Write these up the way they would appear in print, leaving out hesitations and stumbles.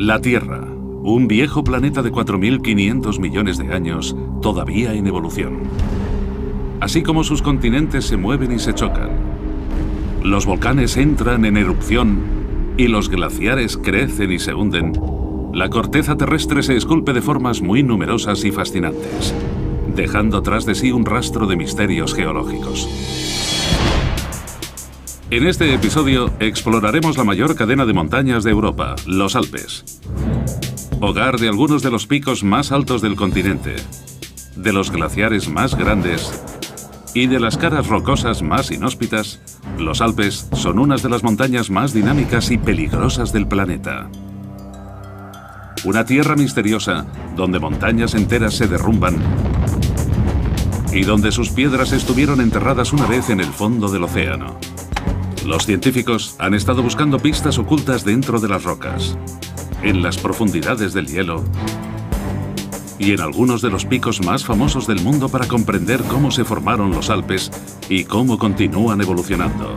La Tierra, un viejo planeta de 4.500 millones de años, todavía en evolución. Así como sus continentes se mueven y se chocan. Los volcanes entran en erupción y los glaciares crecen y se hunden. La corteza terrestre se esculpe de formas muy numerosas y fascinantes, dejando tras de sí un rastro de misterios geológicos. En este episodio exploraremos la mayor cadena de montañas de Europa, los Alpes. Hogar de algunos de los picos más altos del continente, de los glaciares más grandes y de las caras rocosas más inhóspitas, los Alpes son unas de las montañas más dinámicas y peligrosas del planeta. Una tierra misteriosa donde montañas enteras se derrumban y donde sus piedras estuvieron enterradas una vez en el fondo del océano. Los científicos han estado buscando pistas ocultas dentro de las rocas, en las profundidades del hielo y en algunos de los picos más famosos del mundo para comprender cómo se formaron los Alpes y cómo continúan evolucionando.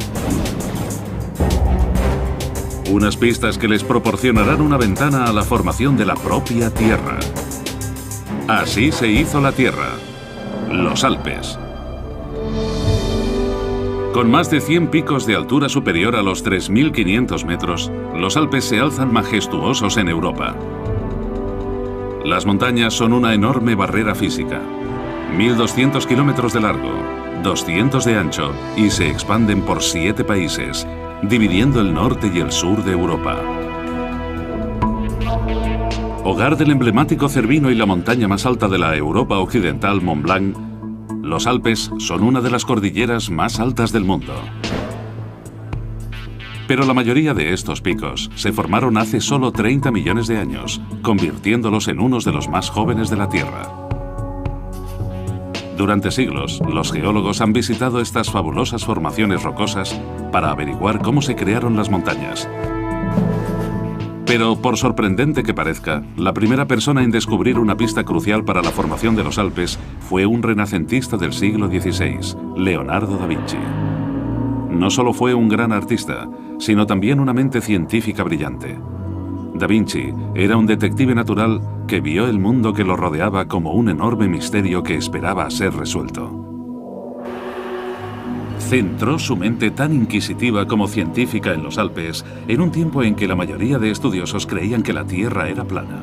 Unas pistas que les proporcionarán una ventana a la formación de la propia Tierra. Así se hizo la Tierra, los Alpes. Con más de 100 picos de altura superior a los 3.500 metros, los Alpes se alzan majestuosos en Europa. Las montañas son una enorme barrera física, 1.200 kilómetros de largo, 200 de ancho y se expanden por 7 países, dividiendo el norte y el sur de Europa. Hogar del emblemático Cervino y la montaña más alta de la Europa occidental, Mont Blanc, los Alpes son una de las cordilleras más altas del mundo. Pero la mayoría de estos picos se formaron hace solo 30 millones de años, convirtiéndolos en unos de los más jóvenes de la Tierra. Durante siglos, los geólogos han visitado estas fabulosas formaciones rocosas para averiguar cómo se crearon las montañas. Pero, por sorprendente que parezca, la primera persona en descubrir una pista crucial para la formación de los Alpes fue un renacentista del siglo XVI, Leonardo da Vinci. No solo fue un gran artista, sino también una mente científica brillante. Da Vinci era un detective natural que vio el mundo que lo rodeaba como un enorme misterio que esperaba ser resuelto. Centró su mente tan inquisitiva como científica en los Alpes en un tiempo en que la mayoría de estudiosos creían que la Tierra era plana.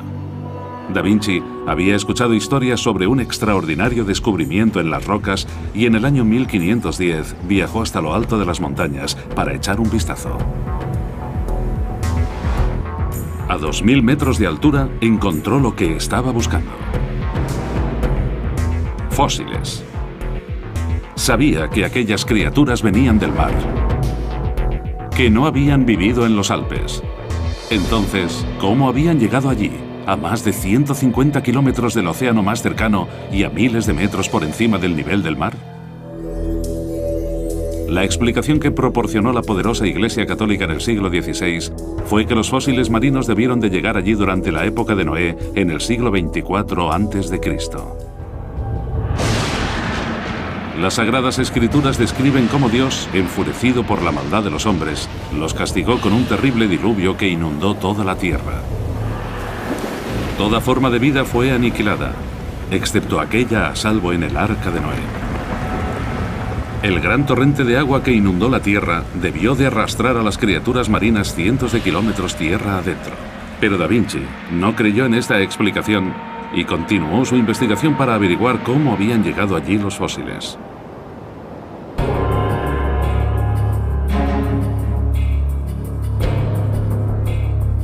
Da Vinci había escuchado historias sobre un extraordinario descubrimiento en las rocas y en el año 1510 viajó hasta lo alto de las montañas para echar un vistazo. A 2.000 metros de altura encontró lo que estaba buscando. Fósiles. Sabía que aquellas criaturas venían del mar, que no habían vivido en los Alpes. Entonces, ¿cómo habían llegado allí, a más de 150 kilómetros del océano más cercano y a miles de metros por encima del nivel del mar? La explicación que proporcionó la poderosa Iglesia Católica en el siglo XVI fue que los fósiles marinos debieron de llegar allí durante la época de Noé en el siglo 24 a.C. Las Sagradas Escrituras describen cómo Dios, enfurecido por la maldad de los hombres, los castigó con un terrible diluvio que inundó toda la tierra. Toda forma de vida fue aniquilada, excepto aquella a salvo en el arca de Noé. El gran torrente de agua que inundó la tierra debió de arrastrar a las criaturas marinas cientos de kilómetros tierra adentro. Pero Da Vinci no creyó en esta explicación y continuó su investigación para averiguar cómo habían llegado allí los fósiles.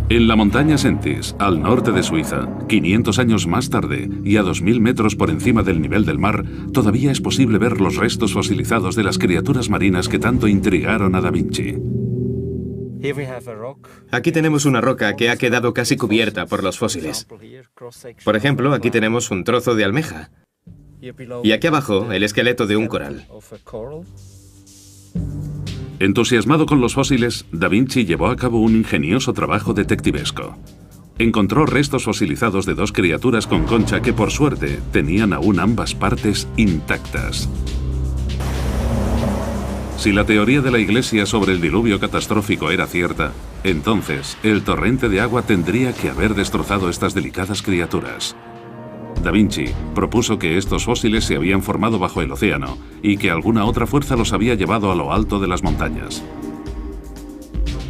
En la montaña Sentis, al norte de Suiza, 500 años más tarde y a 2.000 metros por encima del nivel del mar, todavía es posible ver los restos fosilizados de las criaturas marinas que tanto intrigaron a Da Vinci. Aquí tenemos una roca que ha quedado casi cubierta por los fósiles. Por ejemplo, aquí tenemos un trozo de almeja. Y aquí abajo, el esqueleto de un coral. Entusiasmado con los fósiles, Da Vinci llevó a cabo un ingenioso trabajo detectivesco. Encontró restos fosilizados de 2 criaturas con concha que, por suerte, tenían aún ambas partes intactas. Si la teoría de la Iglesia sobre el diluvio catastrófico era cierta, Entonces, el torrente de agua tendría que haber destrozado estas delicadas criaturas. Da Vinci propuso que estos fósiles se habían formado bajo el océano y que alguna otra fuerza los había llevado a lo alto de las montañas.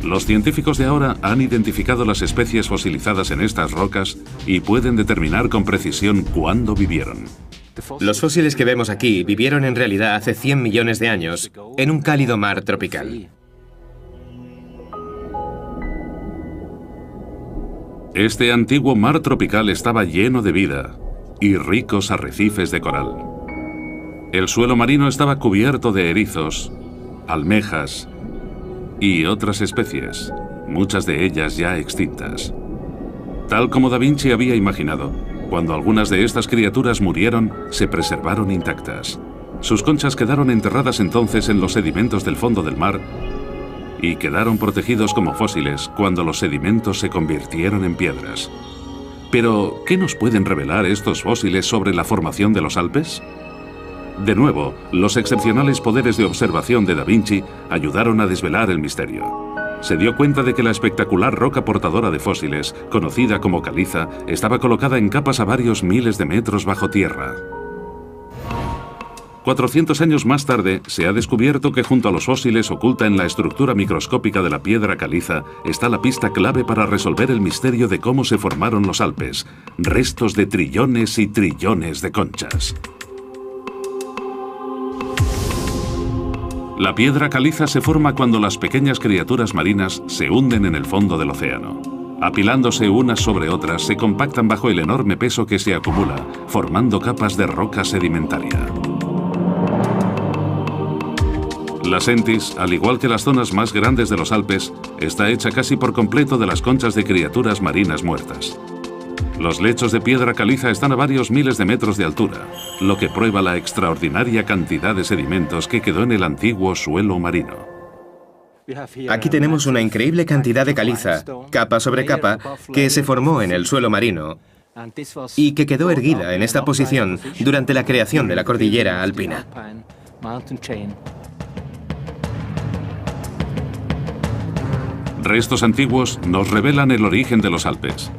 Los científicos de ahora han identificado las especies fosilizadas en estas rocas y pueden determinar con precisión cuándo vivieron. Los fósiles que vemos aquí vivieron en realidad hace 100 millones de años en un cálido mar tropical. Este antiguo mar tropical estaba lleno de vida y ricos arrecifes de coral. El suelo marino estaba cubierto de erizos, almejas y otras especies, muchas de ellas ya extintas. Tal como Da Vinci había imaginado, cuando algunas de estas criaturas murieron, se preservaron intactas. Sus conchas quedaron enterradas entonces en los sedimentos del fondo del mar y quedaron protegidos como fósiles cuando los sedimentos se convirtieron en piedras. Pero, ¿qué nos pueden revelar estos fósiles sobre la formación de los Alpes? De nuevo, los excepcionales poderes de observación de Da Vinci ayudaron a desvelar el misterio. Se dio cuenta de que la espectacular roca portadora de fósiles, conocida como caliza, estaba colocada en capas a varios miles de metros bajo tierra. 400 años más tarde, se ha descubierto que junto a los fósiles, oculta en la estructura microscópica de la piedra caliza, está la pista clave para resolver el misterio de cómo se formaron los Alpes, restos de trillones y trillones de conchas. La piedra caliza se forma cuando las pequeñas criaturas marinas se hunden en el fondo del océano. Apilándose unas sobre otras, se compactan bajo el enorme peso que se acumula, formando capas de roca sedimentaria. La Sentis, al igual que las zonas más grandes de los Alpes, está hecha casi por completo de las conchas de criaturas marinas muertas. Los lechos de piedra caliza están a varios miles de metros de altura, lo que prueba la extraordinaria cantidad de sedimentos que quedó en el antiguo suelo marino. Aquí tenemos una increíble cantidad de caliza, capa sobre capa, que se formó en el suelo marino y que quedó erguida en esta posición durante la creación de la cordillera alpina. Restos antiguos nos revelan el origen de los Alpes.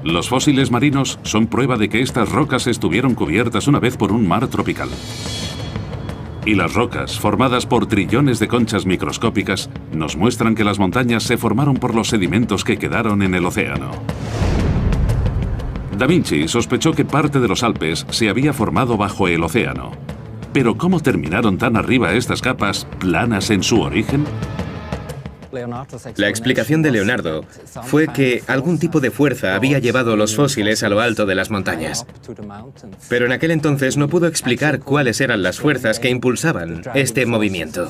Los fósiles marinos son prueba de que estas rocas estuvieron cubiertas una vez por un mar tropical. Y las rocas, formadas por trillones de conchas microscópicas, nos muestran que las montañas se formaron por los sedimentos que quedaron en el océano. Da Vinci sospechó que parte de los Alpes se había formado bajo el océano. Pero ¿cómo terminaron tan arriba estas capas, planas en su origen? La explicación de Leonardo fue que algún tipo de fuerza había llevado los fósiles a lo alto de las montañas. Pero en aquel entonces no pudo explicar cuáles eran las fuerzas que impulsaban este movimiento.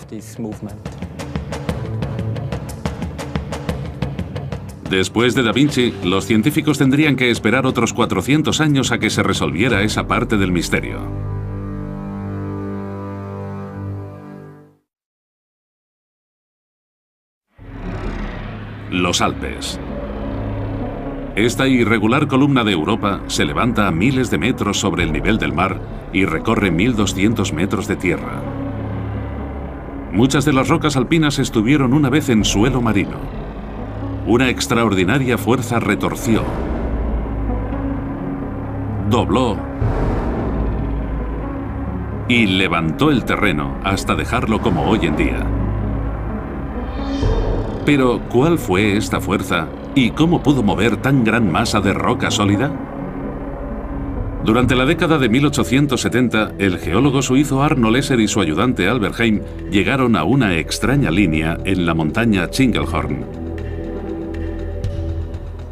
Después de Da Vinci, los científicos tendrían que esperar otros 400 años a que se resolviera esa parte del misterio. Los Alpes. Esta irregular columna de Europa se levanta a miles de metros sobre el nivel del mar y recorre 1200 metros de tierra. Muchas de las rocas alpinas estuvieron una vez en suelo marino. Una extraordinaria fuerza retorció, dobló y levantó el terreno hasta dejarlo como hoy en día. Pero, ¿cuál fue esta fuerza y cómo pudo mover tan gran masa de roca sólida? Durante la década de 1870, el geólogo suizo Arno Lesser y su ayudante Albert Heim llegaron a una extraña línea en la montaña Chingelhorn.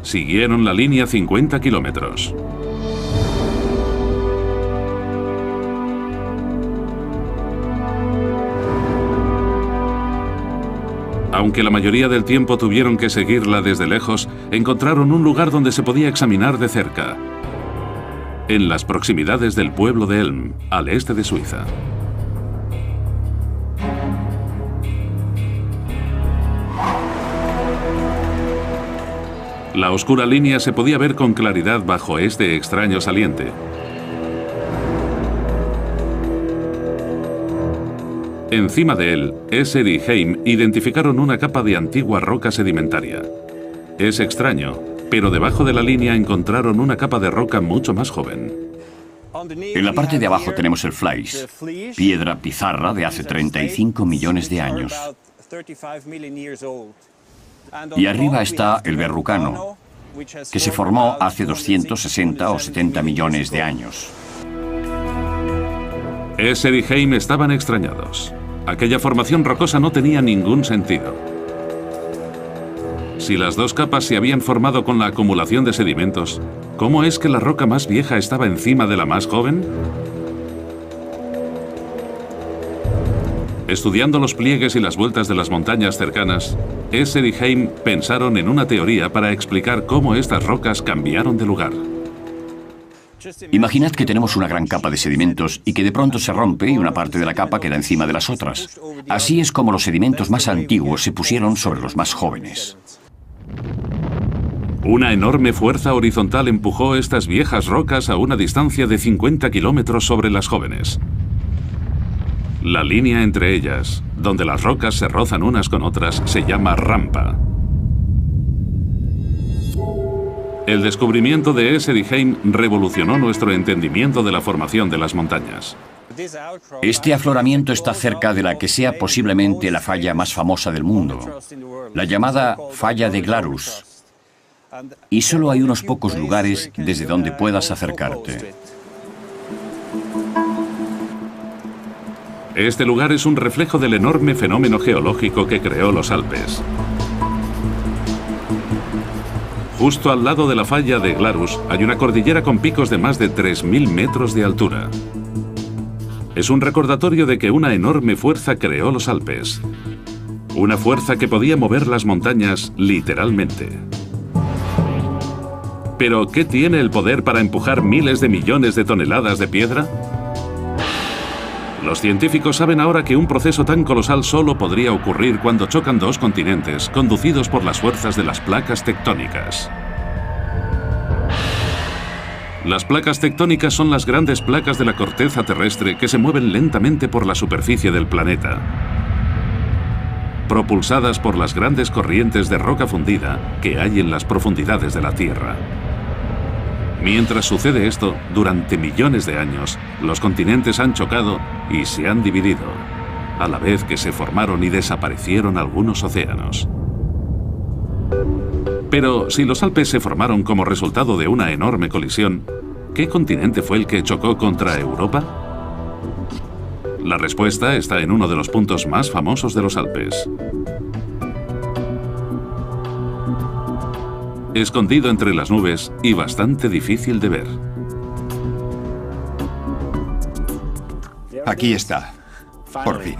Siguieron la línea 50 kilómetros. Aunque la mayoría del tiempo tuvieron que seguirla desde lejos, encontraron un lugar donde se podía examinar de cerca, en las proximidades del pueblo de Elm, al este de Suiza. La oscura línea se podía ver con claridad bajo este extraño saliente. Encima de él, Esser y Heim identificaron una capa de antigua roca sedimentaria. Es extraño, pero debajo de la línea encontraron una capa de roca mucho más joven. En la parte de abajo tenemos el flies, piedra pizarra de hace 35 millones de años. Y arriba está el verrucano, que se formó hace 260 o 70 millones de años. Esser y Heim estaban extrañados. Aquella formación rocosa no tenía ningún sentido. Si las dos capas se habían formado con la acumulación de sedimentos, ¿cómo es que la roca más vieja estaba encima de la más joven? Estudiando los pliegues y las vueltas de las montañas cercanas, Esser y Heim pensaron en una teoría para explicar cómo estas rocas cambiaron de lugar. Imaginad que tenemos una gran capa de sedimentos y que de pronto se rompe y una parte de la capa queda encima de las otras. Así es como los sedimentos más antiguos se pusieron sobre los más jóvenes. Una enorme fuerza horizontal empujó estas viejas rocas a una distancia de 50 kilómetros sobre las jóvenes. La línea entre ellas, donde las rocas se rozan unas con otras, se llama rampa. El descubrimiento de Esser y Heim revolucionó nuestro entendimiento de la formación de las montañas. Este afloramiento está cerca de la que sea posiblemente la falla más famosa del mundo, la llamada Falla de Glarus. Y solo hay unos pocos lugares desde donde puedas acercarte. Este lugar es un reflejo del enorme fenómeno geológico que creó los Alpes. Justo al lado de la falla de Glarus hay una cordillera con picos de más de 3.000 metros de altura. Es un recordatorio de que una enorme fuerza creó los Alpes. Una fuerza que podía mover las montañas literalmente. ¿Pero qué tiene el poder para empujar miles de millones de toneladas de piedra? Los científicos saben ahora que un proceso tan colosal solo podría ocurrir cuando chocan dos continentes, conducidos por las fuerzas de las placas tectónicas. Las placas tectónicas son las grandes placas de la corteza terrestre que se mueven lentamente por la superficie del planeta. Propulsadas por las grandes corrientes de roca fundida que hay en las profundidades de la Tierra. Mientras sucede esto, durante millones de años, los continentes han chocado y se han dividido, a la vez que se formaron y desaparecieron algunos océanos. Pero si los Alpes se formaron como resultado de una enorme colisión, ¿qué continente fue el que chocó contra Europa? La respuesta está en uno de los puntos más famosos de los Alpes. Escondido entre las nubes y bastante difícil de ver. Aquí está, por fin.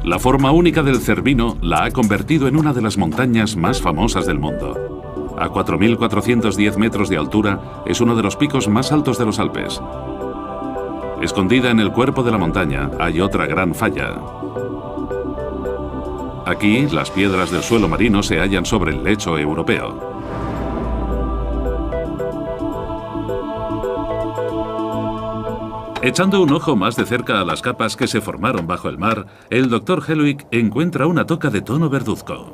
La forma única del Cervino la ha convertido en una de las montañas más famosas del mundo. A 4.410 metros de altura, es uno de los picos más altos de los Alpes. Escondida en el cuerpo de la montaña hay otra gran falla. Aquí, las piedras del suelo marino se hallan sobre el lecho europeo. Echando un ojo más de cerca a las capas que se formaron bajo el mar, el Dr. Helwig encuentra una toca de tono verduzco.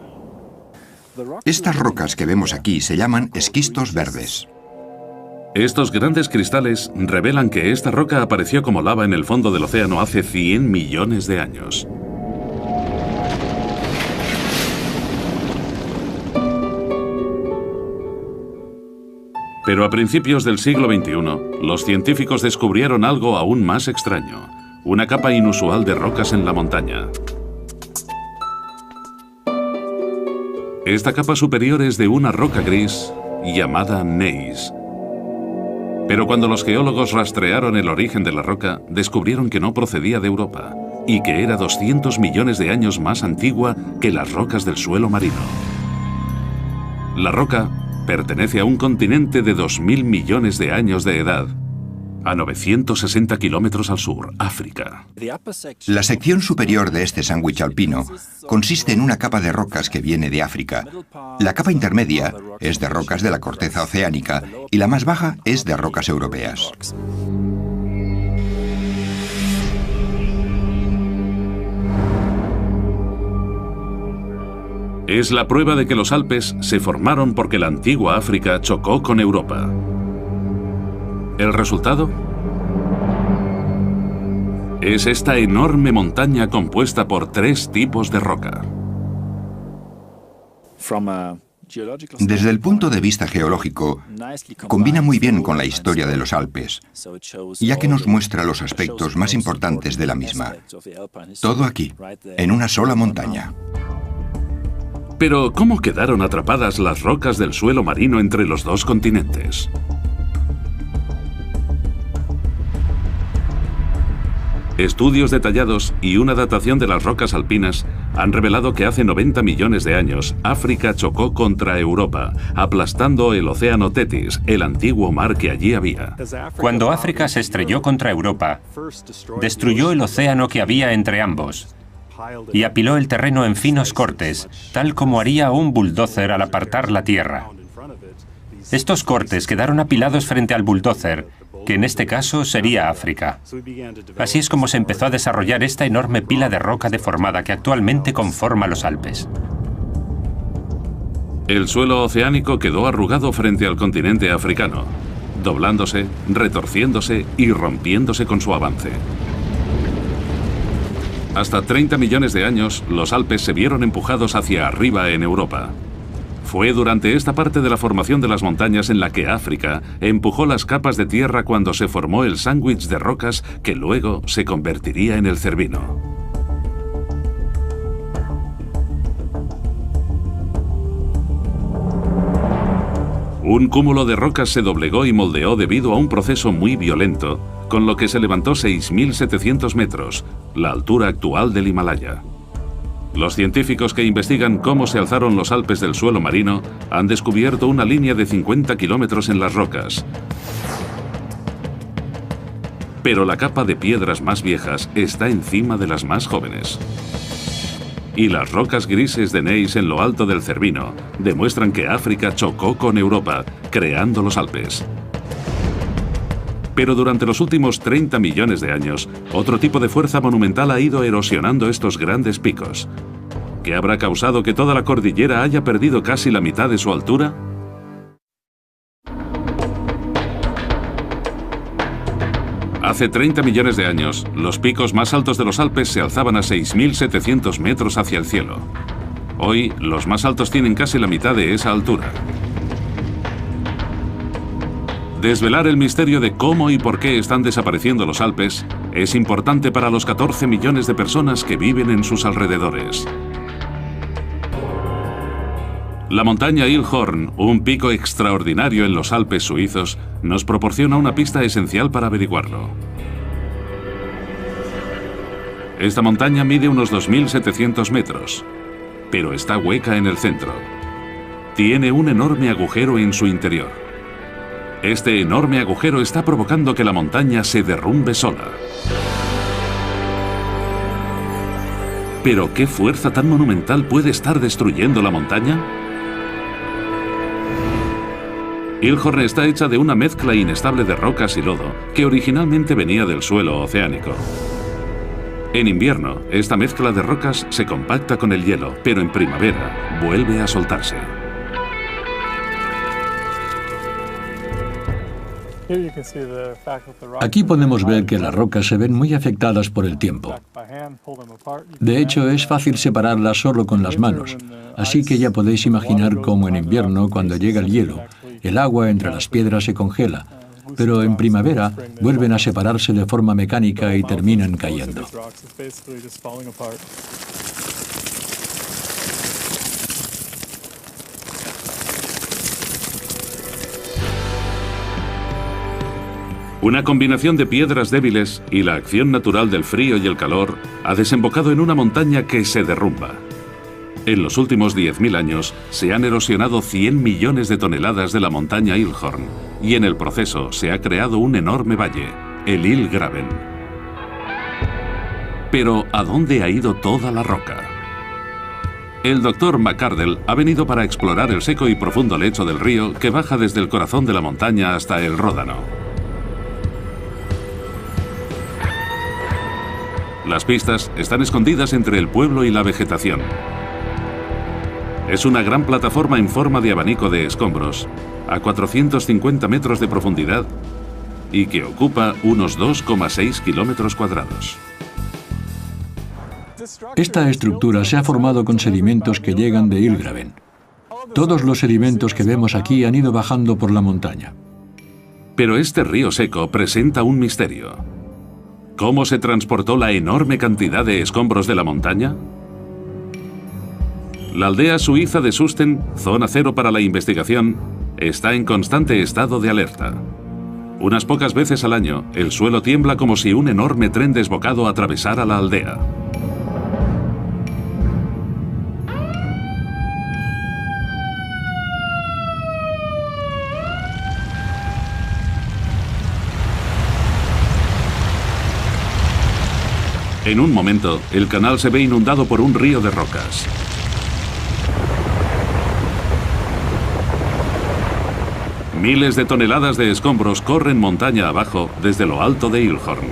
Estas rocas que vemos aquí se llaman esquistos verdes. Estos grandes cristales revelan que esta roca apareció como lava en el fondo del océano hace 100 millones de años. Pero a principios del siglo XXI, los científicos descubrieron algo aún más extraño, una capa inusual de rocas en la montaña. Esta capa superior es de una roca gris llamada gneiss. Pero cuando los geólogos rastrearon el origen de la roca, descubrieron que no procedía de Europa y que era 200 millones de años más antigua que las rocas del suelo marino. La roca pertenece a un continente de 2.000 millones de años de edad, a 960 kilómetros al sur, África. La sección superior de este sándwich alpino consiste en una capa de rocas que viene de África. La capa intermedia es de rocas de la corteza oceánica y la más baja es de rocas europeas. Es la prueba de que los Alpes se formaron porque la antigua África chocó con Europa. ¿El resultado? Es esta enorme montaña compuesta por 3 tipos de roca. Desde el punto de vista geológico, combina muy bien con la historia de los Alpes, ya que nos muestra los aspectos más importantes de la misma. Todo aquí, en una sola montaña. Pero, ¿cómo quedaron atrapadas las rocas del suelo marino entre los 2 continentes? Estudios detallados y una datación de las rocas alpinas han revelado que hace 90 millones de años África chocó contra Europa, aplastando el océano Tetis, el antiguo mar que allí había. Cuando África se estrelló contra Europa, destruyó el océano que había entre ambos y apiló el terreno en finos cortes, tal como haría un bulldozer al apartar la tierra. Estos cortes quedaron apilados frente al bulldozer, que en este caso sería África. Así es como se empezó a desarrollar esta enorme pila de roca deformada que actualmente conforma los Alpes. El suelo oceánico quedó arrugado frente al continente africano, doblándose, retorciéndose y rompiéndose con su avance. Hasta 30 millones de años, los Alpes se vieron empujados hacia arriba en Europa. Fue durante esta parte de la formación de las montañas en la que África empujó las capas de tierra cuando se formó el sándwich de rocas que luego se convertiría en el Cervino. Un cúmulo de rocas se doblegó y moldeó debido a un proceso muy violento, con lo que se levantó 6.700 metros, la altura actual del Himalaya. Los científicos que investigan cómo se alzaron los Alpes del suelo marino han descubierto una línea de 50 kilómetros en las rocas. Pero la capa de piedras más viejas está encima de las más jóvenes. Y las rocas grises de Neis en lo alto del Cervino demuestran que África chocó con Europa, creando los Alpes. Pero durante los últimos 30 millones de años, otro tipo de fuerza monumental ha ido erosionando estos grandes picos. ¿Qué habrá causado que toda la cordillera haya perdido casi la mitad de su altura? Hace 30 millones de años, los picos más altos de los Alpes se alzaban a 6.700 metros hacia el cielo. Hoy, los más altos tienen casi la mitad de esa altura. Desvelar el misterio de cómo y por qué están desapareciendo los Alpes es importante para los 14 millones de personas que viven en sus alrededores. La montaña Ilhorn, un pico extraordinario en los Alpes suizos, nos proporciona una pista esencial para averiguarlo. Esta montaña mide unos 2.700 metros, pero está hueca en el centro. Tiene un enorme agujero en su interior. Este enorme agujero está provocando que la montaña se derrumbe sola. ¿Pero qué fuerza tan monumental puede estar destruyendo la montaña? Ilhorn está hecha de una mezcla inestable de rocas y lodo que originalmente venía del suelo oceánico. En invierno, esta mezcla de rocas se compacta con el hielo, pero en primavera vuelve a soltarse. Aquí podemos ver que las rocas se ven muy afectadas por el tiempo. De hecho, es fácil separarlas solo con las manos, así que ya podéis imaginar cómo en invierno, cuando llega el hielo, el agua entre las piedras se congela, pero en primavera vuelven a separarse de forma mecánica y terminan cayendo. Una combinación de piedras débiles y la acción natural del frío y el calor ha desembocado en una montaña que se derrumba. En los últimos 10.000 años se han erosionado 100 millones de toneladas de la montaña Ilhorn y en el proceso se ha creado un enorme valle, el Ilgraben. Pero ¿a dónde ha ido toda la roca? El Dr. McArdle ha venido para explorar el seco y profundo lecho del río que baja desde el corazón de la montaña hasta el Ródano. Las pistas están escondidas entre el pueblo y la vegetación. Es una gran plataforma en forma de abanico de escombros, a 450 metros de profundidad y que ocupa unos 2,6 kilómetros cuadrados. Esta estructura se ha formado con sedimentos que llegan de Illgraven. Todos los sedimentos que vemos aquí han ido bajando por la montaña. Pero este río seco presenta un misterio. ¿Cómo se transportó la enorme cantidad de escombros de la montaña? La aldea suiza de Susten, zona cero para la investigación, está en constante estado de alerta. Unas pocas veces al año, el suelo tiembla como si un enorme tren desbocado atravesara la aldea. En un momento, el canal se ve inundado por un río de rocas. Miles de toneladas de escombros corren montaña abajo desde lo alto de Ilhorn.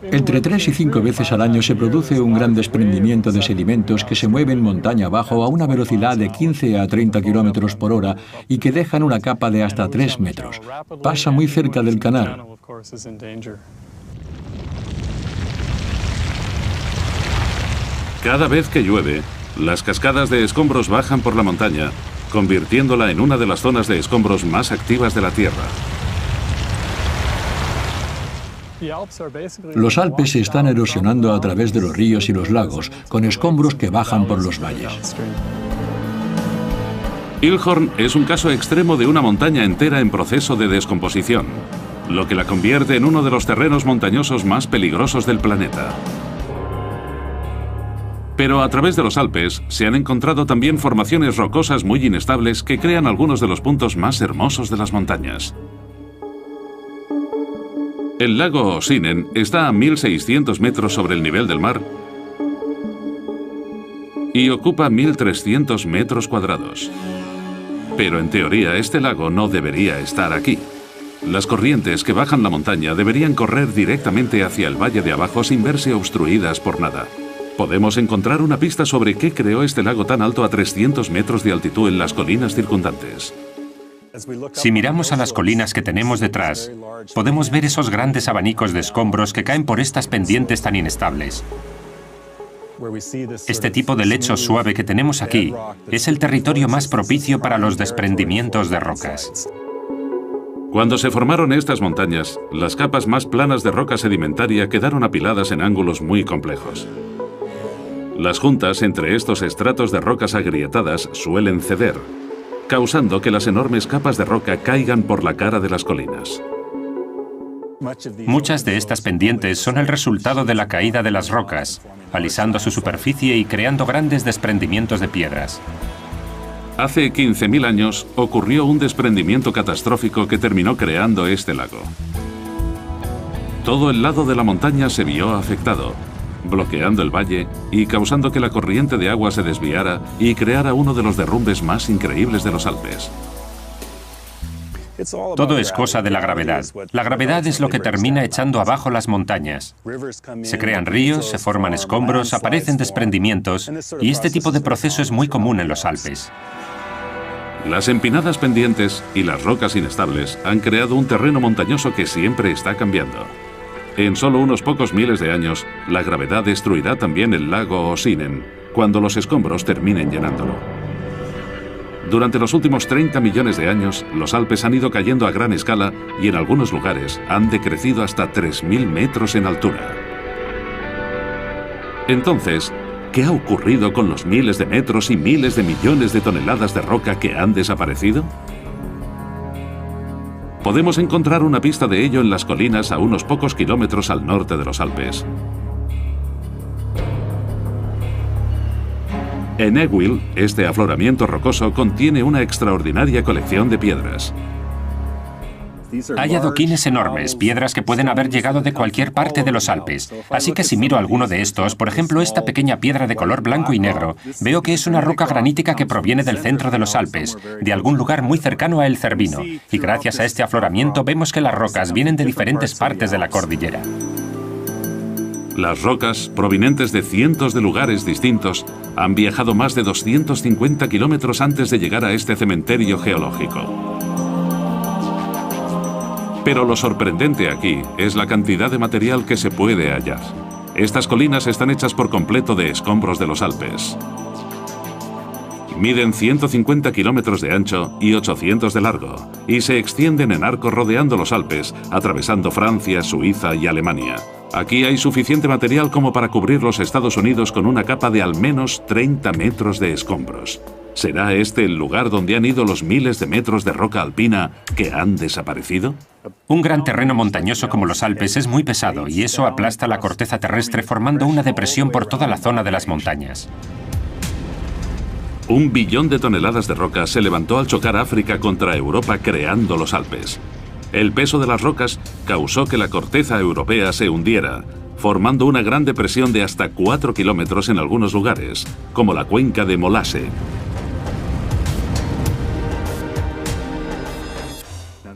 Entre 3 y 5 veces al año se produce un gran desprendimiento de sedimentos que se mueven montaña abajo a una velocidad de 15 a 30 kilómetros por hora y que dejan una capa de hasta 3 metros. Pasa muy cerca del canal. Cada vez que llueve, las cascadas de escombros bajan por la montaña, convirtiéndola en una de las zonas de escombros más activas de la Tierra. Los Alpes se están erosionando a través de los ríos y los lagos, con escombros que bajan por los valles. Ilhorn es un caso extremo de una montaña entera en proceso de descomposición, lo que la convierte en uno de los terrenos montañosos más peligrosos del planeta. Pero a través de los Alpes se han encontrado también formaciones rocosas muy inestables que crean algunos de los puntos más hermosos de las montañas. El lago Osinen está a 1.600 metros sobre el nivel del mar y ocupa 1.300 metros cuadrados. Pero en teoría este lago no debería estar aquí. Las corrientes que bajan la montaña deberían correr directamente hacia el valle de abajo sin verse obstruidas por nada. Podemos encontrar una pista sobre qué creó este lago tan alto a 300 metros de altitud en las colinas circundantes. Si miramos a las colinas que tenemos detrás, podemos ver esos grandes abanicos de escombros que caen por estas pendientes tan inestables. Este tipo de lecho suave que tenemos aquí es el territorio más propicio para los desprendimientos de rocas. Cuando se formaron estas montañas, las capas más planas de roca sedimentaria quedaron apiladas en ángulos muy complejos. Las juntas entre estos estratos de rocas agrietadas suelen ceder, causando que las enormes capas de roca caigan por la cara de las colinas. Muchas de estas pendientes son el resultado de la caída de las rocas, alisando su superficie y creando grandes desprendimientos de piedras. Hace 15.000 años ocurrió un desprendimiento catastrófico que terminó creando este lago. Todo el lado de la montaña se vio afectado, bloqueando el valle y causando que la corriente de agua se desviara y creara uno de los derrumbes más increíbles de los Alpes. Todo es cosa de la gravedad. La gravedad es lo que termina echando abajo las montañas. Se crean ríos, se forman escombros, aparecen desprendimientos, y este tipo de proceso es muy común en los Alpes. Las empinadas pendientes y las rocas inestables han creado un terreno montañoso que siempre está cambiando. En solo unos pocos miles de años, la gravedad destruirá también el lago Osinen, cuando los escombros terminen llenándolo. Durante los últimos 30 millones de años, los Alpes han ido cayendo a gran escala y en algunos lugares han decrecido hasta 3.000 metros en altura. Entonces, ¿qué ha ocurrido con los miles de metros y miles de millones de toneladas de roca que han desaparecido? Podemos encontrar una pista de ello en las colinas a unos pocos kilómetros al norte de los Alpes. En Egwill, este afloramiento rocoso contiene una extraordinaria colección de piedras. Hay adoquines enormes, piedras que pueden haber llegado de cualquier parte de los Alpes. Así que si miro alguno de estos, por ejemplo esta pequeña piedra de color blanco y negro, veo que es una roca granítica que proviene del centro de los Alpes, de algún lugar muy cercano a El Cervino. Y gracias a este afloramiento vemos que las rocas vienen de diferentes partes de la cordillera. Las rocas, provenientes de cientos de lugares distintos, han viajado más de 250 kilómetros antes de llegar a este cementerio geológico. Pero lo sorprendente aquí es la cantidad de material que se puede hallar. Estas colinas están hechas por completo de escombros de los Alpes. Miden 150 kilómetros de ancho y 800 de largo, y se extienden en arco rodeando los Alpes, atravesando Francia, Suiza y Alemania. Aquí hay suficiente material como para cubrir los Estados Unidos con una capa de al menos 30 metros de escombros. ¿Será este el lugar donde han ido los miles de metros de roca alpina que han desaparecido? Un gran terreno montañoso como los Alpes es muy pesado y eso aplasta la corteza terrestre formando una depresión por toda la zona de las montañas. 1 billón de toneladas de roca se levantó al chocar África contra Europa creando los Alpes. El peso de las rocas causó que la corteza europea se hundiera, formando una gran depresión de hasta 4 kilómetros en algunos lugares, como la cuenca de Molasse.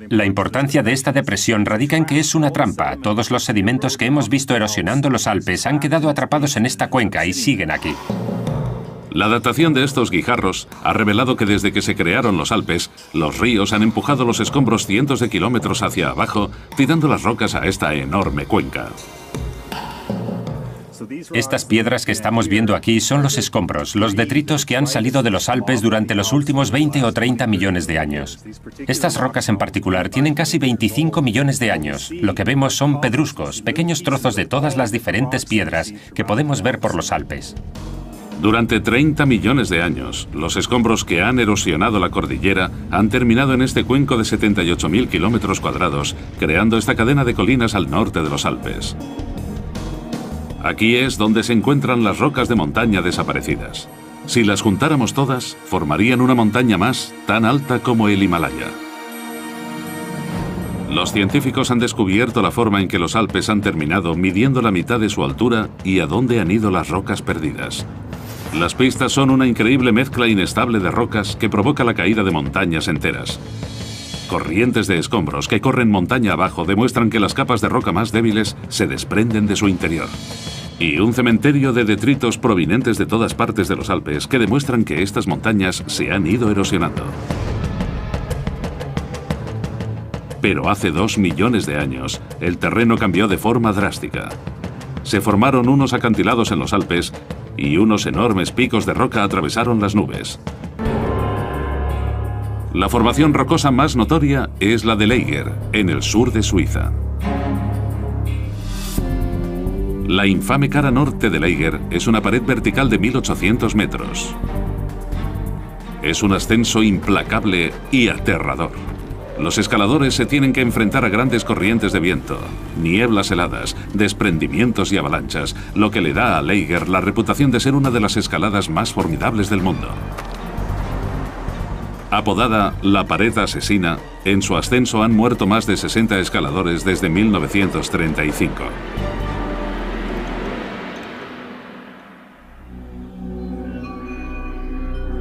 La importancia de esta depresión radica en que es una trampa. Todos los sedimentos que hemos visto erosionando los Alpes han quedado atrapados en esta cuenca y siguen aquí. La datación de estos guijarros ha revelado que desde que se crearon los Alpes, los ríos han empujado los escombros cientos de kilómetros hacia abajo, tirando las rocas a esta enorme cuenca. Estas piedras que estamos viendo aquí son los escombros, los detritos que han salido de los Alpes durante los últimos 20 o 30 millones de años. Estas rocas en particular tienen casi 25 millones de años. Lo que vemos son pedruscos, pequeños trozos de todas las diferentes piedras que podemos ver por los Alpes. Durante 30 millones de años, los escombros que han erosionado la cordillera han terminado en este cuenco de 78.000 kilómetros cuadrados, creando esta cadena de colinas al norte de los Alpes. Aquí es donde se encuentran las rocas de montaña desaparecidas. Si las juntáramos todas, formarían una montaña más tan alta como el Himalaya. Los científicos han descubierto la forma en que los Alpes han terminado midiendo la mitad de su altura y a dónde han ido las rocas perdidas. Las pistas son una increíble mezcla inestable de rocas que provoca la caída de montañas enteras. Corrientes de escombros que corren montaña abajo demuestran que las capas de roca más débiles se desprenden de su interior. Y un cementerio de detritos provenientes de todas partes de los Alpes que demuestran que estas montañas se han ido erosionando. Pero hace 2 millones de años, el terreno cambió de forma drástica. Se formaron unos acantilados en los Alpes y unos enormes picos de roca atravesaron las nubes. La formación rocosa más notoria es la del Eiger, en el sur de Suiza. La infame cara norte del Eiger es una pared vertical de 1800 metros. Es un ascenso implacable y aterrador. Los escaladores se tienen que enfrentar a grandes corrientes de viento, nieblas heladas, desprendimientos y avalanchas, lo que le da al Eiger la reputación de ser una de las escaladas más formidables del mundo. Apodada la pared asesina, en su ascenso han muerto más de 60 escaladores desde 1935.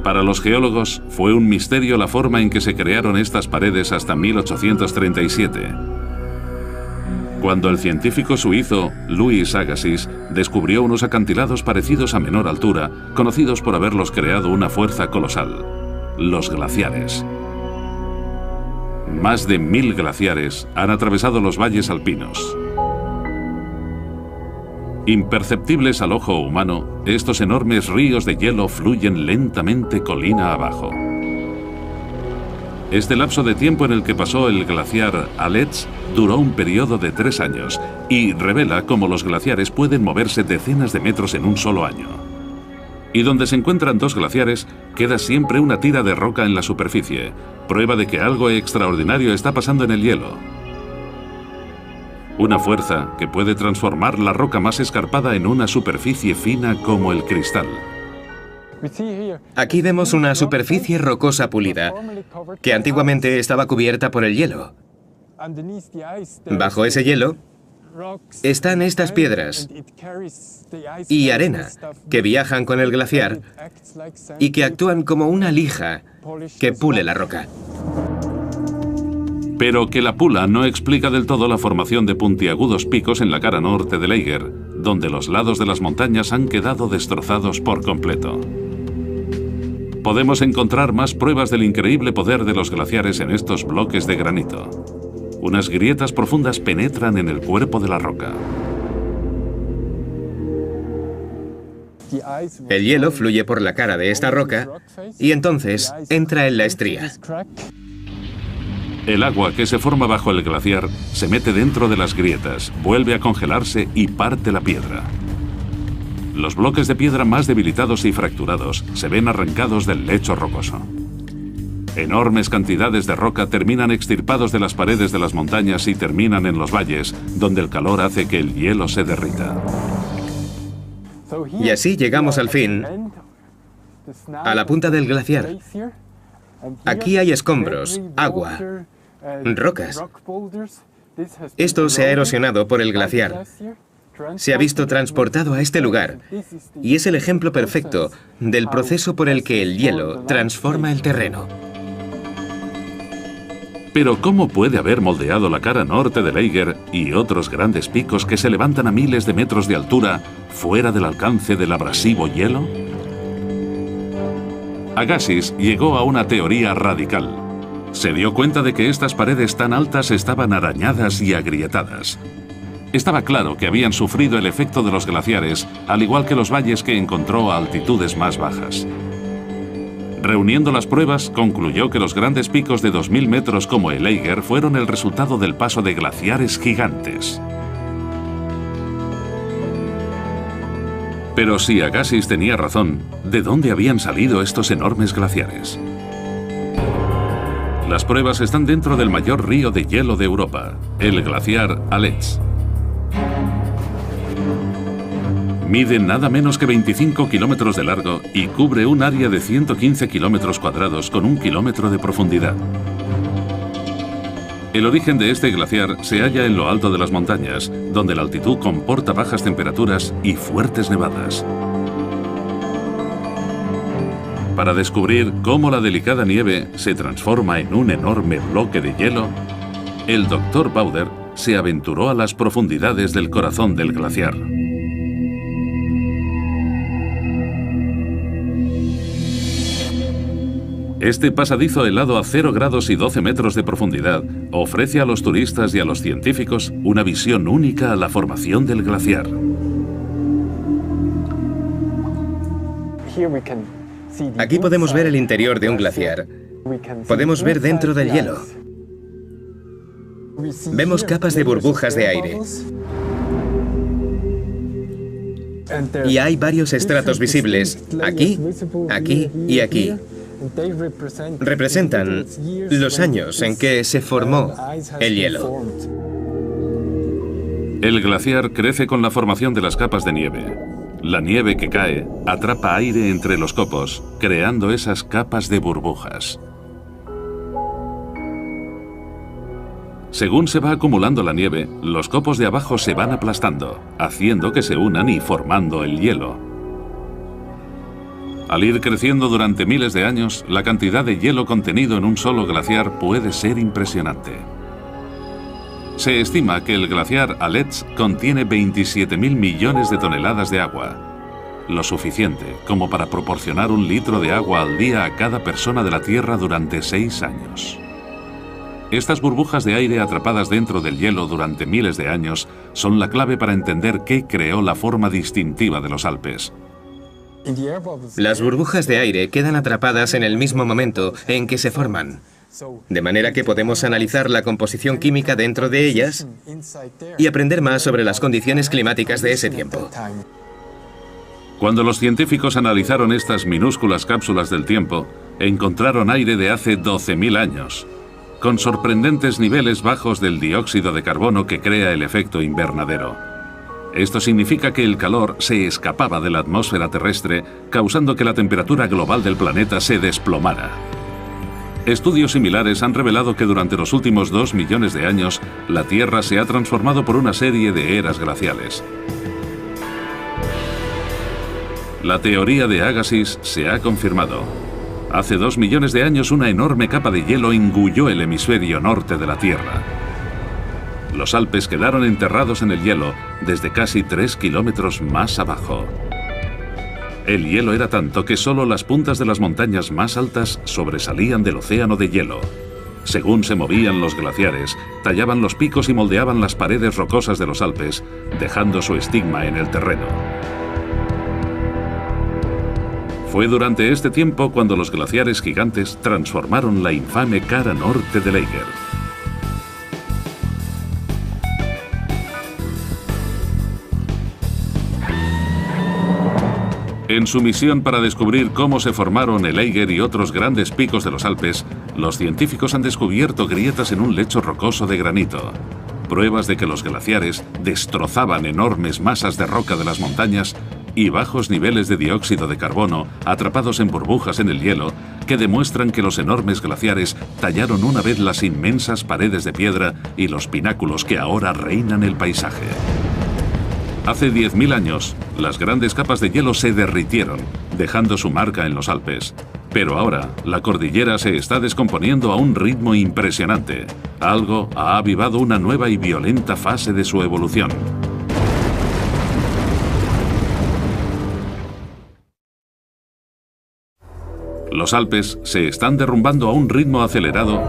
Para los geólogos, fue un misterio la forma en que se crearon estas paredes hasta 1837, cuando el científico suizo Louis Agassiz descubrió unos acantilados parecidos a menor altura, conocidos por haberlos creado una fuerza colosal, los glaciares. Más de 1000 glaciares han atravesado los valles alpinos. Imperceptibles al ojo humano, estos enormes ríos de hielo fluyen lentamente colina abajo. Este lapso de tiempo en el que pasó el glaciar Aletsch duró un periodo de 3 años y revela cómo los glaciares pueden moverse decenas de metros en un solo año. Y donde se encuentran 2 glaciares, queda siempre una tira de roca en la superficie, prueba de que algo extraordinario está pasando en el hielo. Una fuerza que puede transformar la roca más escarpada en una superficie fina como el cristal. Aquí vemos una superficie rocosa pulida, que antiguamente estaba cubierta por el hielo. Bajo ese hielo están estas piedras y arena que viajan con el glaciar y que actúan como una lija que pule la roca. Pero que la pula no explica del todo la formación de puntiagudos picos en la cara norte del Eiger, donde los lados de las montañas han quedado destrozados por completo. Podemos encontrar más pruebas del increíble poder de los glaciares en estos bloques de granito. Unas grietas profundas penetran en el cuerpo de la roca. El hielo fluye por la cara de esta roca y entonces entra en la estría. El agua que se forma bajo el glaciar se mete dentro de las grietas, vuelve a congelarse y parte la piedra. Los bloques de piedra más debilitados y fracturados se ven arrancados del lecho rocoso. Enormes cantidades de roca terminan extirpados de las paredes de las montañas y terminan en los valles, donde el calor hace que el hielo se derrita. Y así llegamos al fin a la punta del glaciar. Aquí hay escombros, agua, rocas. Esto se ha erosionado por el glaciar. Se ha visto transportado a este lugar y es el ejemplo perfecto del proceso por el que el hielo transforma el terreno. Pero ¿cómo puede haber moldeado la cara norte del Eiger y otros grandes picos que se levantan a miles de metros de altura fuera del alcance del abrasivo hielo? Agassiz llegó a una teoría radical. Se dio cuenta de que estas paredes tan altas estaban arañadas y agrietadas. Estaba claro que habían sufrido el efecto de los glaciares, al igual que los valles que encontró a altitudes más bajas. Reuniendo las pruebas, concluyó que los grandes picos de 2000 metros como el Eiger fueron el resultado del paso de glaciares gigantes. Pero si Agassiz tenía razón, ¿de dónde habían salido estos enormes glaciares? Las pruebas están dentro del mayor río de hielo de Europa, el glaciar Aletsch. Mide nada menos que 25 kilómetros de largo y cubre un área de 115 kilómetros cuadrados con 1 kilómetro de profundidad. El origen de este glaciar se halla en lo alto de las montañas, donde la altitud comporta bajas temperaturas y fuertes nevadas. Para descubrir cómo la delicada nieve se transforma en un enorme bloque de hielo, el Dr. Bauder se aventuró a las profundidades del corazón del glaciar. Este pasadizo helado a 0 grados y 12 metros de profundidad ofrece a los turistas y a los científicos una visión única a la formación del glaciar. Aquí podemos ver el interior de un glaciar. Podemos ver dentro del hielo. Vemos capas de burbujas de aire. Y hay varios estratos visibles, aquí, aquí y aquí. Representan los años en que se formó el hielo. El glaciar crece con la formación de las capas de nieve. La nieve que cae atrapa aire entre los copos, creando esas capas de burbujas. Según se va acumulando la nieve, los copos de abajo se van aplastando, haciendo que se unan y formando el hielo. Al ir creciendo durante miles de años, la cantidad de hielo contenido en un solo glaciar puede ser impresionante. Se estima que el glaciar Aletsch contiene 27.000 millones de toneladas de agua, lo suficiente como para proporcionar 1 litro de agua al día a cada persona de la Tierra durante 6 años. Estas burbujas de aire atrapadas dentro del hielo durante miles de años son la clave para entender qué creó la forma distintiva de los Alpes. Las burbujas de aire quedan atrapadas en el mismo momento en que se forman, de manera que podemos analizar la composición química dentro de ellas y aprender más sobre las condiciones climáticas de ese tiempo. Cuando los científicos analizaron estas minúsculas cápsulas del tiempo, encontraron aire de hace 12.000 años, con sorprendentes niveles bajos del dióxido de carbono que crea el efecto invernadero. Esto significa que el calor se escapaba de la atmósfera terrestre, causando que la temperatura global del planeta se desplomara. Estudios similares han revelado que durante los últimos 2 millones de años, la Tierra se ha transformado por una serie de eras glaciales. La teoría de Agassiz se ha confirmado. Hace 2 millones de años, una enorme capa de hielo engulló el hemisferio norte de la Tierra. Los Alpes quedaron enterrados en el hielo desde casi 3 kilómetros más abajo. El hielo era tanto que solo las puntas de las montañas más altas sobresalían del océano de hielo. Según se movían los glaciares, tallaban los picos y moldeaban las paredes rocosas de los Alpes, dejando su estigma en el terreno. Fue durante este tiempo cuando los glaciares gigantes transformaron la infame cara norte del Eiger. En su misión para descubrir cómo se formaron el Eiger y otros grandes picos de los Alpes, los científicos han descubierto grietas en un lecho rocoso de granito. Pruebas de que los glaciares destrozaban enormes masas de roca de las montañas y bajos niveles de dióxido de carbono atrapados en burbujas en el hielo que demuestran que los enormes glaciares tallaron una vez las inmensas paredes de piedra y los pináculos que ahora reinan el paisaje. Hace 10.000 años, las grandes capas de hielo se derritieron, dejando su marca en los Alpes. Pero ahora, la cordillera se está descomponiendo a un ritmo impresionante. Algo ha avivado una nueva y violenta fase de su evolución. Los Alpes se están derrumbando a un ritmo acelerado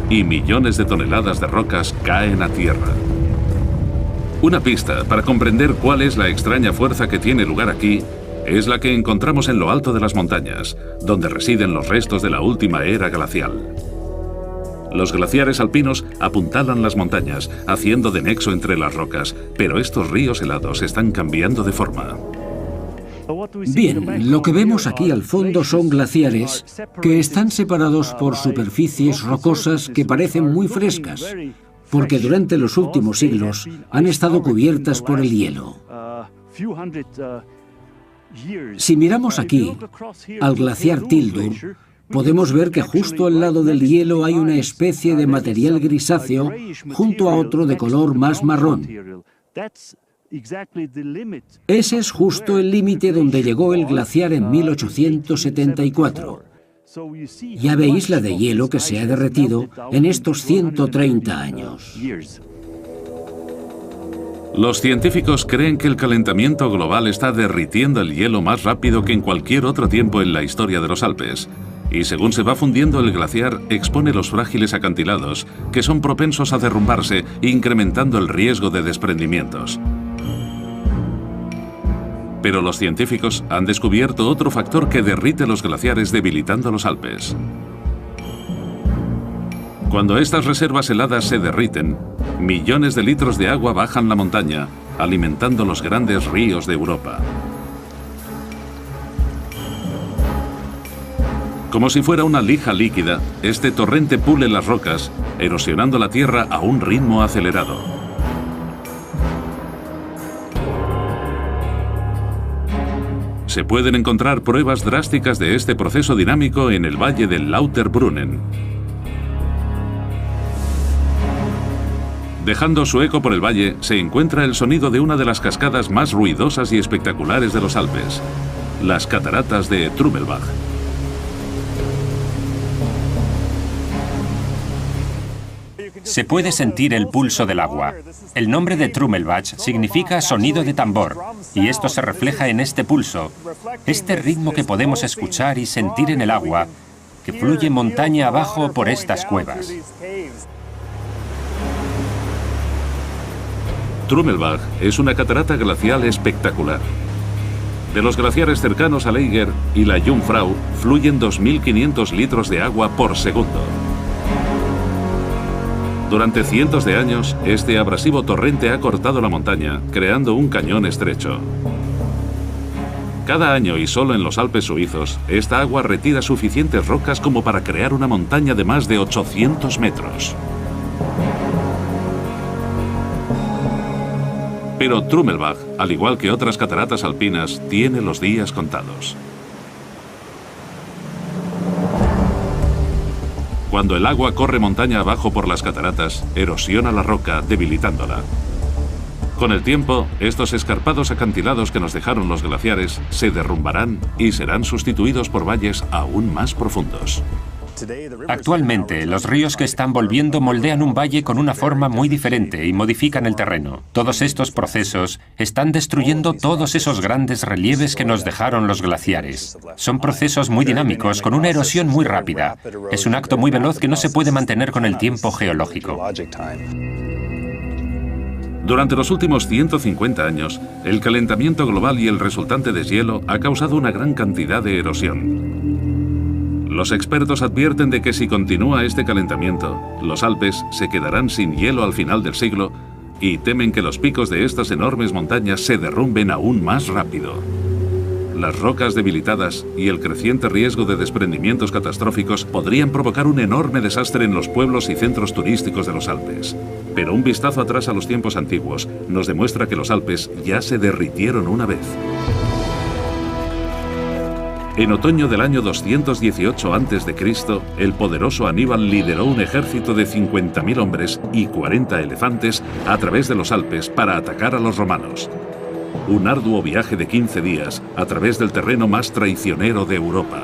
y millones de toneladas de rocas caen a tierra. Una pista para comprender cuál es la extraña fuerza que tiene lugar aquí es la que encontramos en lo alto de las montañas, donde residen los restos de la última era glacial. Los glaciares alpinos apuntalan las montañas, haciendo de nexo entre las rocas, pero estos ríos helados están cambiando de forma. Bien, lo que vemos aquí al fondo son glaciares que están separados por superficies rocosas que parecen muy frescas, porque durante los últimos siglos han estado cubiertas por el hielo. Si miramos aquí, al glaciar Tildur, podemos ver que justo al lado del hielo hay una especie de material grisáceo junto a otro de color más marrón. Ese es justo el límite donde llegó el glaciar en 1874. Ya veis la de hielo que se ha derretido en estos 130 años. Los científicos creen que el calentamiento global está derritiendo el hielo más rápido que en cualquier otro tiempo en la historia de los Alpes. Y según se va fundiendo el glaciar, expone los frágiles acantilados, que son propensos a derrumbarse, incrementando el riesgo de desprendimientos. Pero los científicos han descubierto otro factor que derrite los glaciares, debilitando los Alpes. Cuando estas reservas heladas se derriten, millones de litros de agua bajan la montaña, alimentando los grandes ríos de Europa. Como si fuera una lija líquida, este torrente pule las rocas, erosionando la tierra a un ritmo acelerado. Se pueden encontrar pruebas drásticas de este proceso dinámico en el valle del Lauterbrunnen. Dejando su eco por el valle, se encuentra el sonido de una de las cascadas más ruidosas y espectaculares de los Alpes, las cataratas de Trummelbach. Se puede sentir el pulso del agua. El nombre de Trummelbach significa sonido de tambor, y esto se refleja en este pulso, este ritmo que podemos escuchar y sentir en el agua, que fluye montaña abajo por estas cuevas. Trummelbach es una catarata glacial espectacular. De los glaciares cercanos al Eiger y la Jungfrau fluyen 2.500 litros de agua por segundo. Durante cientos de años, este abrasivo torrente ha cortado la montaña, creando un cañón estrecho. Cada año y solo en los Alpes suizos, esta agua retira suficientes rocas como para crear una montaña de más de 800 metros. Pero Trummelbach, al igual que otras cataratas alpinas, tiene los días contados. Cuando el agua corre montaña abajo por las cataratas, erosiona la roca, debilitándola. Con el tiempo, estos escarpados acantilados que nos dejaron los glaciares se derrumbarán y serán sustituidos por valles aún más profundos. Actualmente, los ríos que están volviendo moldean un valle con una forma muy diferente y modifican el terreno. Todos estos procesos están destruyendo todos esos grandes relieves que nos dejaron los glaciares. Son procesos muy dinámicos, con una erosión muy rápida. Es un acto muy veloz que no se puede mantener con el tiempo geológico. Durante los últimos 150 años, el calentamiento global y el resultante deshielo ha causado una gran cantidad de erosión. Los expertos advierten de que si continúa este calentamiento, los Alpes se quedarán sin hielo al final del siglo y temen que los picos de estas enormes montañas se derrumben aún más rápido. Las rocas debilitadas y el creciente riesgo de desprendimientos catastróficos podrían provocar un enorme desastre en los pueblos y centros turísticos de los Alpes. Pero un vistazo atrás a los tiempos antiguos nos demuestra que los Alpes ya se derritieron una vez. En otoño del año 218 a.C., el poderoso Aníbal lideró un ejército de 50.000 hombres y 40 elefantes a través de los Alpes para atacar a los romanos. Un arduo viaje de 15 días a través del terreno más traicionero de Europa.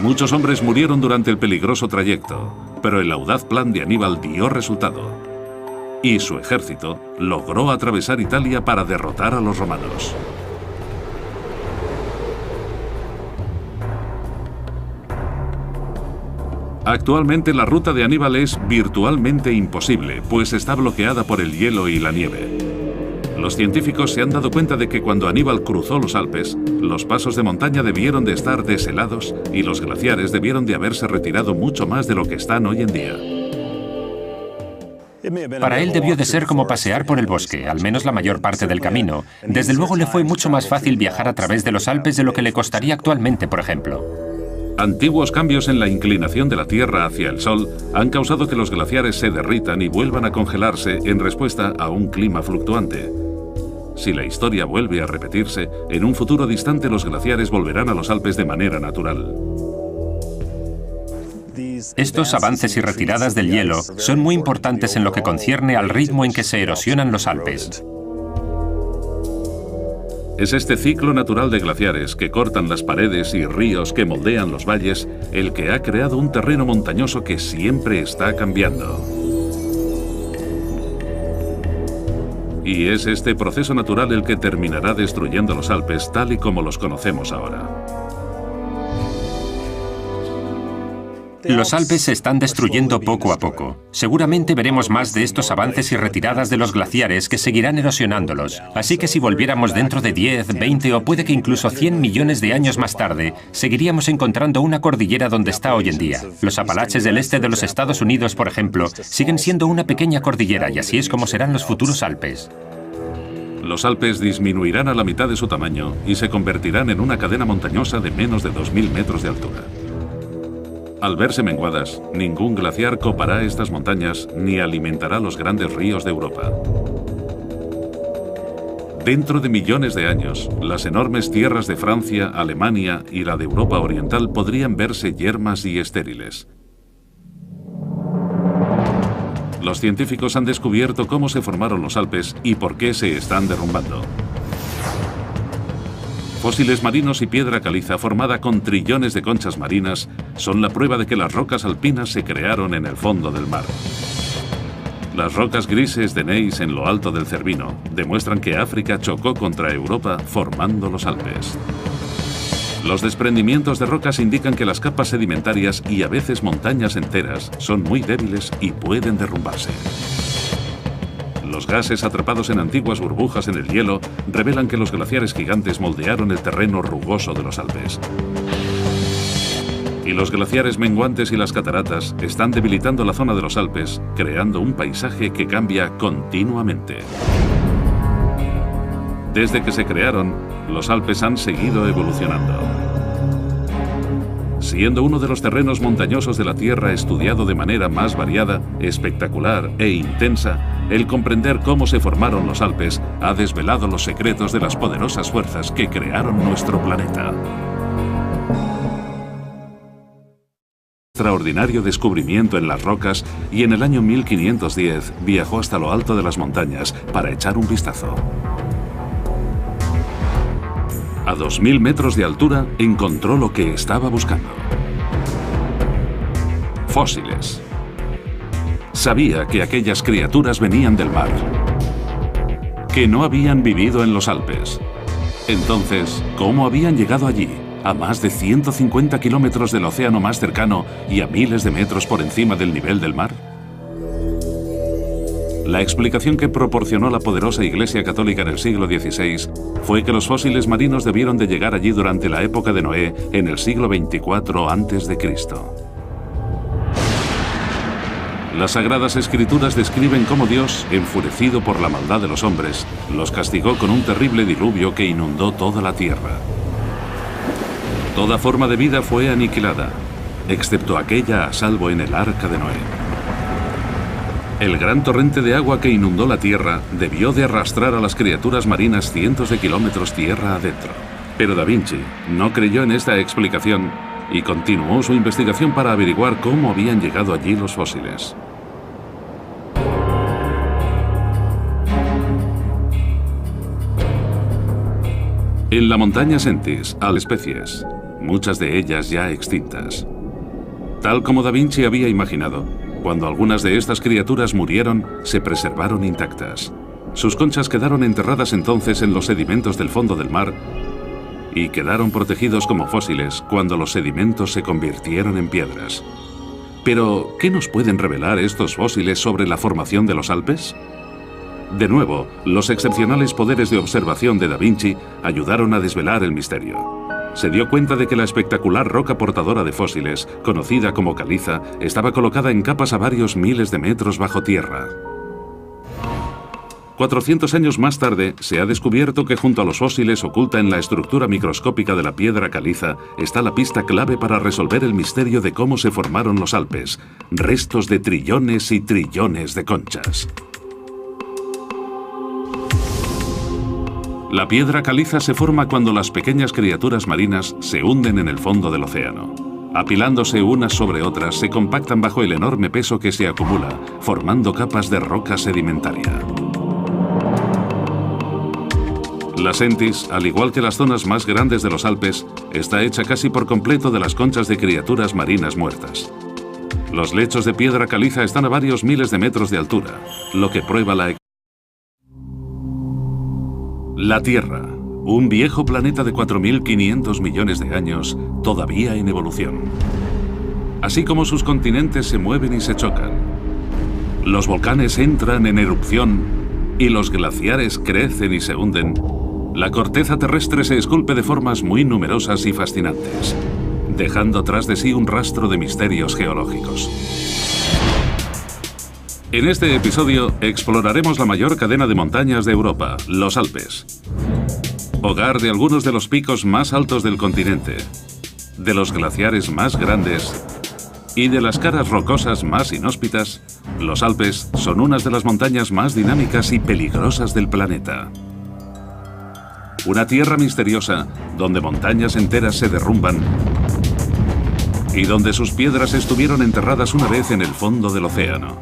Muchos hombres murieron durante el peligroso trayecto, pero el audaz plan de Aníbal dio resultado. Y su ejército logró atravesar Italia para derrotar a los romanos. Actualmente la ruta de Aníbal es virtualmente imposible, pues está bloqueada por el hielo y la nieve. Los científicos se han dado cuenta de que cuando Aníbal cruzó los Alpes, los pasos de montaña debieron de estar deshelados y los glaciares debieron de haberse retirado mucho más de lo que están hoy en día. Para él debió de ser como pasear por el bosque, al menos la mayor parte del camino. Desde luego le fue mucho más fácil viajar a través de los Alpes de lo que le costaría actualmente, por ejemplo. Antiguos cambios en la inclinación de la Tierra hacia el Sol han causado que los glaciares se derritan y vuelvan a congelarse en respuesta a un clima fluctuante. Si la historia vuelve a repetirse, en un futuro distante los glaciares volverán a los Alpes de manera natural. Estos avances y retiradas del hielo son muy importantes en lo que concierne al ritmo en que se erosionan los Alpes. Es este ciclo natural de glaciares que cortan las paredes y ríos que moldean los valles el que ha creado un terreno montañoso que siempre está cambiando. Y es este proceso natural el que terminará destruyendo los Alpes tal y como los conocemos ahora. Los Alpes se están destruyendo poco a poco. Seguramente veremos más de estos avances y retiradas de los glaciares que seguirán erosionándolos. Así que si volviéramos dentro de 10, 20 o puede que incluso 100 millones de años más tarde, seguiríamos encontrando una cordillera donde está hoy en día. Los Apalaches del este de los Estados Unidos, por ejemplo, siguen siendo una pequeña cordillera y así es como serán los futuros Alpes. Los Alpes disminuirán a la mitad de su tamaño y se convertirán en una cadena montañosa de menos de 2.000 metros de altura. Al verse menguadas, ningún glaciar copará estas montañas ni alimentará los grandes ríos de Europa. Dentro de millones de años, las enormes tierras de Francia, Alemania y la de Europa Oriental podrían verse yermas y estériles. Los científicos han descubierto cómo se formaron los Alpes y por qué se están derrumbando. Fósiles marinos y piedra caliza formada con trillones de conchas marinas son la prueba de que las rocas alpinas se crearon en el fondo del mar. Las rocas grises de Neis en lo alto del Cervino demuestran que África chocó contra Europa formando los Alpes. Los desprendimientos de rocas indican que las capas sedimentarias y a veces montañas enteras son muy débiles y pueden derrumbarse. Los gases atrapados en antiguas burbujas en el hielo revelan que los glaciares gigantes moldearon el terreno rugoso de los Alpes. Y los glaciares menguantes y las cataratas están debilitando la zona de los Alpes, creando un paisaje que cambia continuamente. Desde que se crearon, los Alpes han seguido evolucionando. Siendo uno de los terrenos montañosos de la Tierra estudiado de manera más variada, espectacular e intensa, el comprender cómo se formaron los Alpes ha desvelado los secretos de las poderosas fuerzas que crearon nuestro planeta. Extraordinario descubrimiento en las rocas y en el año 1510 viajó hasta lo alto de las montañas para echar un vistazo. A 2.000 metros de altura encontró lo que estaba buscando. Fósiles. Sabía que aquellas criaturas venían del mar, que no habían vivido en los Alpes. Entonces, ¿cómo habían llegado allí, a más de 150 kilómetros del océano más cercano y a miles de metros por encima del nivel del mar? La explicación que proporcionó la poderosa Iglesia Católica en el siglo XVI fue que los fósiles marinos debieron de llegar allí durante la época de Noé en el siglo 24 a.C. Las Sagradas Escrituras describen cómo Dios, enfurecido por la maldad de los hombres, los castigó con un terrible diluvio que inundó toda la tierra. Toda forma de vida fue aniquilada, excepto aquella a salvo en el arca de Noé. El gran torrente de agua que inundó la tierra debió de arrastrar a las criaturas marinas cientos de kilómetros tierra adentro. Pero Da Vinci no creyó en esta explicación y continuó su investigación para averiguar cómo habían llegado allí los fósiles. En la montaña Sentis hay especies, muchas de ellas ya extintas. Tal como Da Vinci había imaginado, cuando algunas de estas criaturas murieron, se preservaron intactas. Sus conchas quedaron enterradas entonces en los sedimentos del fondo del mar y quedaron protegidos como fósiles cuando los sedimentos se convirtieron en piedras. Pero, ¿qué nos pueden revelar estos fósiles sobre la formación de los Alpes? De nuevo, los excepcionales poderes de observación de Da Vinci ayudaron a desvelar el misterio. Se dio cuenta de que la espectacular roca portadora de fósiles, conocida como caliza, estaba colocada en capas a varios miles de metros bajo tierra. 400 años más tarde, se ha descubierto que junto a los fósiles, oculta en la estructura microscópica de la piedra caliza, está la pista clave para resolver el misterio de cómo se formaron los Alpes, restos de trillones y trillones de conchas. La piedra caliza se forma cuando las pequeñas criaturas marinas se hunden en el fondo del océano. Apilándose unas sobre otras, se compactan bajo el enorme peso que se acumula, formando capas de roca sedimentaria. La Sentis, al igual que las zonas más grandes de los Alpes, está hecha casi por completo de las conchas de criaturas marinas muertas. Los lechos de piedra caliza están a varios miles de metros de altura, lo que prueba la Tierra, un viejo planeta de 4.500 millones de años, todavía en evolución. Así como sus continentes se mueven y se chocan, los volcanes entran en erupción y los glaciares crecen y se hunden, la corteza terrestre se esculpe de formas muy numerosas y fascinantes, dejando tras de sí un rastro de misterios geológicos. En este episodio exploraremos la mayor cadena de montañas de Europa, los Alpes. Hogar de algunos de los picos más altos del continente, de los glaciares más grandes y de las caras rocosas más inhóspitas, los Alpes son unas de las montañas más dinámicas y peligrosas del planeta. Una tierra misteriosa donde montañas enteras se derrumban y donde sus piedras estuvieron enterradas una vez en el fondo del océano.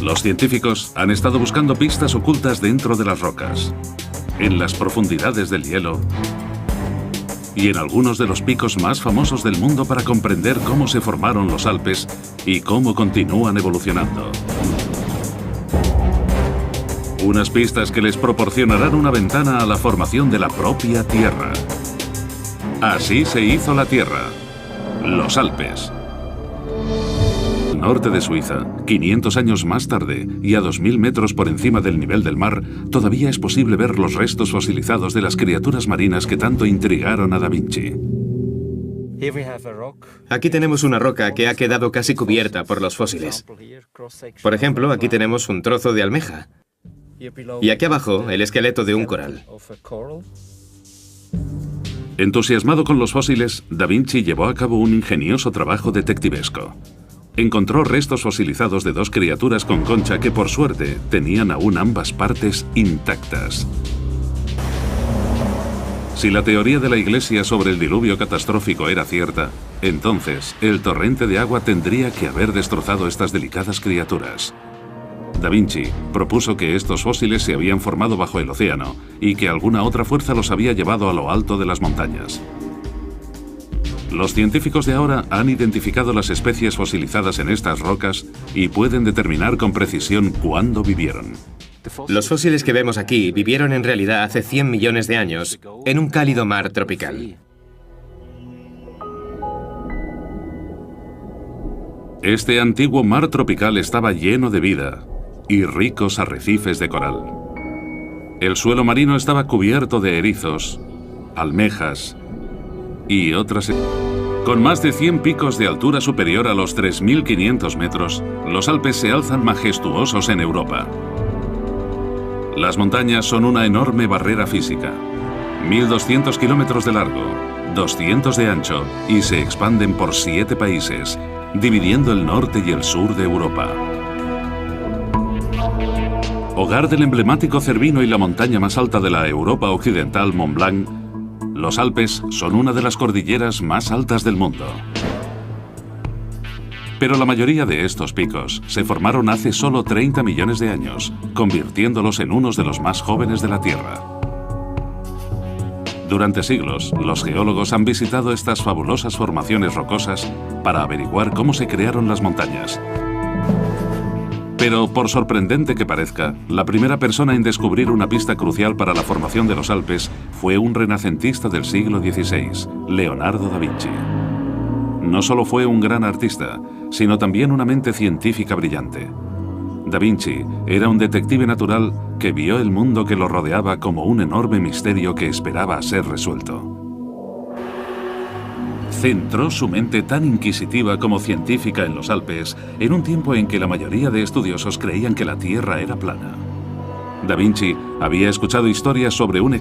Los científicos han estado buscando pistas ocultas dentro de las rocas, en las profundidades del hielo y en algunos de los picos más famosos del mundo para comprender cómo se formaron los Alpes y cómo continúan evolucionando. Unas pistas que les proporcionarán una ventana a la formación de la propia Tierra. Así se hizo la Tierra, los Alpes. Norte de Suiza, 500 años más tarde y a 2.000 metros por encima del nivel del mar, todavía es posible ver los restos fosilizados de las criaturas marinas que tanto intrigaron a Da Vinci. Aquí tenemos una roca que ha quedado casi cubierta por los fósiles. Por ejemplo, aquí tenemos un trozo de almeja. Y aquí abajo, el esqueleto de un coral. Entusiasmado con los fósiles, Da Vinci llevó a cabo un ingenioso trabajo detectivesco. Encontró restos fosilizados de dos criaturas con concha que, por suerte, tenían aún ambas partes intactas. Si la teoría de la Iglesia sobre el diluvio catastrófico era cierta, entonces el torrente de agua tendría que haber destrozado estas delicadas criaturas. Da Vinci propuso que estos fósiles se habían formado bajo el océano y que alguna otra fuerza los había llevado a lo alto de las montañas. Los científicos de ahora han identificado las especies fosilizadas en estas rocas y pueden determinar con precisión cuándo vivieron. Los fósiles que vemos aquí vivieron en realidad hace 100 millones de años en un cálido mar tropical. Este antiguo mar tropical estaba lleno de vida y ricos arrecifes de coral. El suelo marino estaba cubierto de erizos, almejas y otras... Con más de 100 picos de altura superior a los 3.500 metros, los Alpes se alzan majestuosos en Europa. Las montañas son una enorme barrera física, 1.200 kilómetros de largo, 200 de ancho y se expanden por 7 países, dividiendo el norte y el sur de Europa. Hogar del emblemático Cervino y la montaña más alta de la Europa occidental, Mont Blanc, los Alpes son una de las cordilleras más altas del mundo. Pero la mayoría de estos picos se formaron hace solo 30 millones de años, convirtiéndolos en unos de los más jóvenes de la Tierra. Durante siglos, los geólogos han visitado estas fabulosas formaciones rocosas para averiguar cómo se crearon las montañas. Pero, por sorprendente que parezca, la primera persona en descubrir una pista crucial para la formación de los Alpes fue un renacentista del siglo XVI, Leonardo da Vinci. No solo fue un gran artista, sino también una mente científica brillante. Da Vinci era un detective natural que vio el mundo que lo rodeaba como un enorme misterio que esperaba ser resuelto. Centró su mente tan inquisitiva como científica en los Alpes en un tiempo en que la mayoría de estudiosos creían que la Tierra era plana. Da Vinci había escuchado historias sobre un